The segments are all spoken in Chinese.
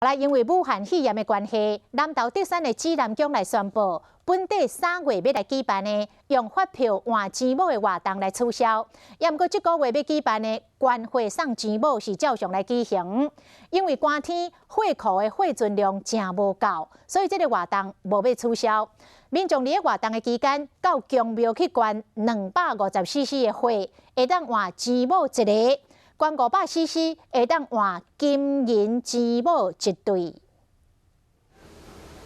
来，因为武汉肺炎的关系，南投德山的指南宫来宣布，本地3月要来举办的用发票换钱母的活动来取消。也毋过，这个月要举办的关会送钱母是照常来举行。因为寒天货库的货存量真无够，所以这个活动无要取消。民众伫活动的期间，到公庙去捐250cc 的货，会当换钱母一个。捐500cc 会当换金银钱母一对。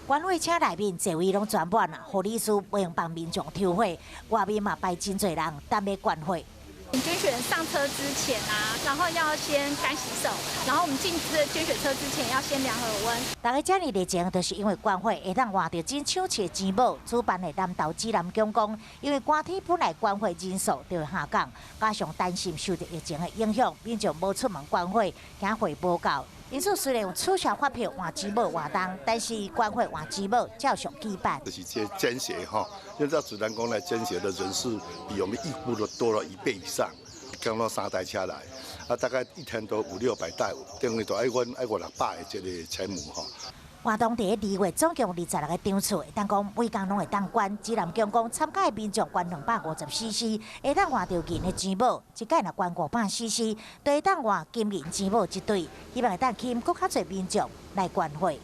管会车内面座位拢全满啊，护理师不用帮民众抽血，外面嘛摆真侪人等要捐血。捐血人上车之前啊，然后要先干洗手，然后我们进这捐血车之前要先量耳温。大家这么热情，就是因为捐血会当换到真抢手的钱母。主办的南投指南宫讲，因为寒天本来捐血人数就会下降，加上担心受到疫情的影响，民众无出门捐血，惊血无够。因此，虽然有取消发票换钱母活动，但是捐血换钱母照常举办。就是这捐血哈，因为在指南宫来捐血的人数比我们预估的多了1倍以上，刚到3台车来，大概一天都500-600袋，等于都爱500的这个钱母哈。活动伫2月总共26个场次，当讲每工拢会当捐。指南宫讲参加的民众捐250cc，会当换到银的钱母；一届若捐500cc，就会当换金银钱母一对。希望会当吸引更较侪民众来捐血。